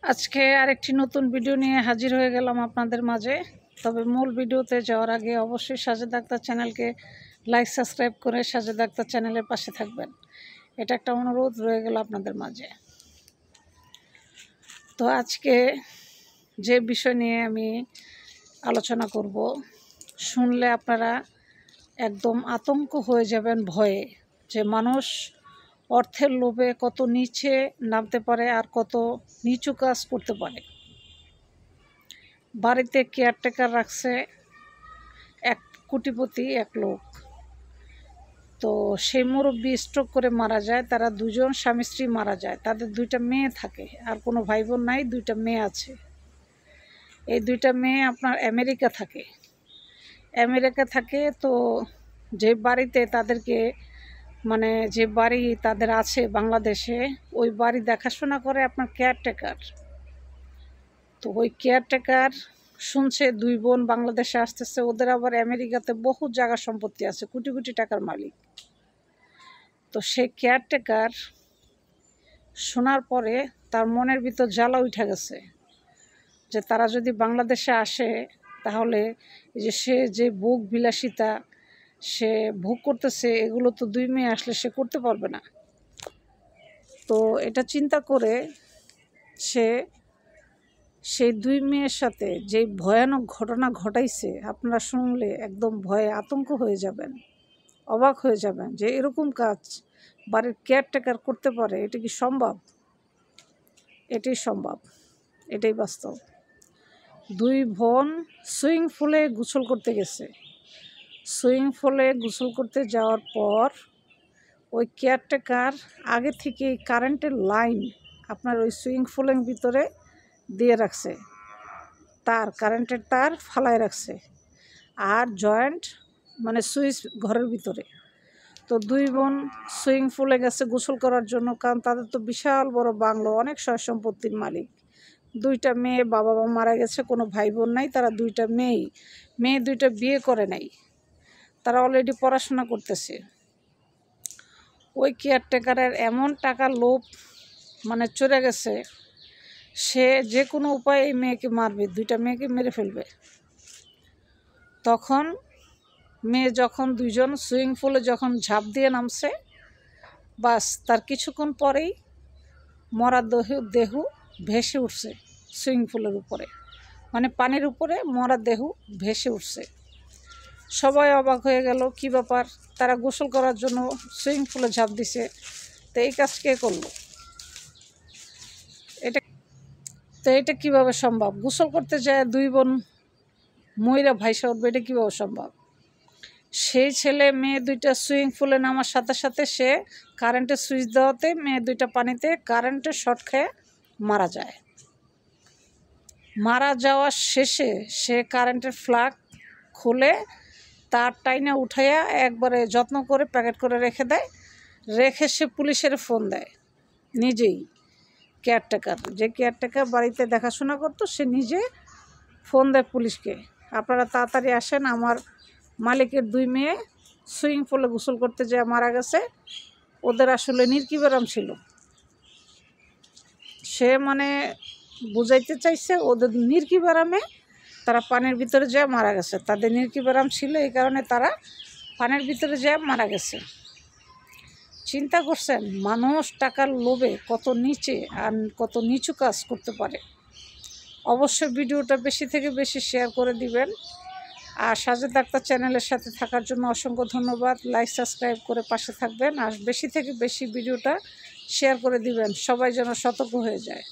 আজকে আরেকটি নতুন ভিডিও নিয়ে হাজির হয়ে গেলাম আপনাদের মাঝে। তবে মূল ভিডিওতে যাওয়ার আগে অবশ্যই সাজেদা আক্তার চ্যানেলকে লাইক সাবস্ক্রাইব করে সাজেদা আক্তার চ্যানেলের পাশে থাকবেন, এটা একটা অনুরোধ রয়ে গেল আপনাদের মাঝে। তো আজকে যে বিষয় নিয়ে আমি আলোচনা করব, শুনলে আপনারা একদম আতঙ্ক হয়ে যাবেন ভয়ে, যে মানুষ অর্থের লোভে কত নিচে নামতে পারে আর কত নিচু কাজ করতে পারে। বাড়িতে কেয়ারটেকার রাখছে এক কোটিপতি এক লোক, তো সেই মুরব্বী স্ট্রোক করে মারা যায়। তারা দুজন স্বামী স্ত্রী মারা যায়, তাদের দুইটা মেয়ে থাকে, আর কোনো ভাই বোন নাই, দুইটা মেয়ে আছে। এই দুইটা মেয়ে আপনার আমেরিকা থাকে। তো যে বাড়িতে তাদেরকে যে বাড়ি তাদের আছে বাংলাদেশে, ওই বাড়ি দেখাশোনা করে আপনার কেয়ারটেকার। তো ওই কেয়ারটেকার শুনছে দুই বোন বাংলাদেশে আসতেছে, ওদের আবার আমেরিকাতে বহু জায়গা সম্পত্তি আছে, কোটি কোটি টাকার মালিক। তো সেই কেয়ারটেকার শোনার পরে তার মনের ভিতর জ্বালা উঠে গেছে, যে তারা যদি বাংলাদেশে আসে তাহলে সে যে ভোগ বিলাসিতা সে ভোগ করতেছে, এগুলো তো দুই মেয়ে আসলে সে করতে পারবে না। তো এটা চিন্তা করে সে সেই দুই মেয়ের সাথে যে ভয়ানক ঘটনা ঘটাইছে, আপনারা শুনলে একদম ভয়ে আতঙ্ক হয়ে যাবেন, অবাক হয়ে যাবেন যে এরকম কাজ বাড়ির কেয়ারটেকার করতে পারে। এটা কি সম্ভব? এটাই সম্ভব, এটাই বাস্তব। দুই বোন সুইমিং পুলে গোসল করতে গেছে। সুইমিং পুলে গোসল করতে যাওয়ার পর ওই কেয়ারটেকার আগে থেকে কারেন্টের লাইন আপনার ওই সুইমিং পুলের ভিতরে দিয়ে রাখছে, কারেন্টের তার ফালায় রাখছে, আর জয়েন্ট সুইচ ঘরের ভিতরে। তো দুই বোন সুইমিং পুলে গেছে গোসল করার জন্য, কারণ তাদের তো বিশাল বড় বাংলো, অনেক সয় সম্পত্তির মালিক। দুইটা মেয়ে, বাবা মা মারা গেছে, কোনো ভাই বোন নাই, তারা দুইটা মেয়ে দুইটা বিয়ে করে নাই, তারা অলরেডি পড়াশোনা করতেছে। ওই কেয়ারটেকারের এমন টাকা লোভ চড়ে গেছে, সে যে কোনো উপায়ে এই মেয়েকে মারবে, দুইটা মেয়েকে মেরে ফেলবে। তখন মেয়ে যখন দুইজন সুইমিং পুলে যখন ঝাঁপ দিয়ে নামছে, বাস তার কিছুক্ষণ পরেই মরা দেহ ভেসে উঠছে সুইমিং পুলের উপরে, পানির উপরে মরা দেহ ভেসে উঠছে। সবাই অবাক হয়ে গেল, কি ব্যাপার, তারা গোসল করার জন্য সুইমিং পুলে ঝাঁপ দিছে, তো এই কাজ কে করলো? এটা কীভাবে সম্ভব? গোসল করতে যায় দুই বোন ময়রা ভাইসা উঠবে, এটা কীভাবে সম্ভব? সেই ছেলে মেয়ে দুইটা সুইমিং পুলে নামার সাথে সাথে সে কারেন্টের সুইচ দেওয়াতে মেয়ে দুইটা পানিতে কারেন্টের শর্ট খেয়ে মারা যায়। মারা যাওয়ার শেষে সে কারেন্টের প্লাগ খুলে তার টাইনা উঠাইয়া একবারে যত্ন করে প্যাকেট করে রেখে দেয়, রেখে সে পুলিশের ফোন দেয় নিজেই। কেয়ারটেকার, যে কেয়ারটেকার বাড়িতে দেখাশোনা করতো, সে নিজে ফোন দেয় পুলিশকে, আপনারা তাড়াতাড়ি আসেন, আমার মালিকের দুই মেয়ে সুইমিং পুলে গোসল করতে যেয়ে মারা গেছে। ওদের আসলে নির্কিবারাম ছিল, সে বুঝাইতে চাইছে ওদের নির্কিবারামে তারা পানির ভিতরে যেয়ে মারা গেছে, তাদের নির্কিবারাম ছিল, এই কারণে তারা পানির ভিতরে যেয়ে মারা গেছে। চিন্তা করছেন মানুষ টাকার লোভে কত নিচে আর কত নিচু কাজ করতে পারে। অবশ্যই ভিডিওটা বেশি থেকে বেশি শেয়ার করে দিবেন, আর সাজেদা আক্তার চ্যানেলের সাথে থাকার জন্য অসংখ্য ধন্যবাদ। লাইক সাবস্ক্রাইব করে পাশে থাকবেন, আর বেশি থেকে বেশি ভিডিওটা শেয়ার করে দিবেন, সবাই যেন সতর্ক হয়ে যায়।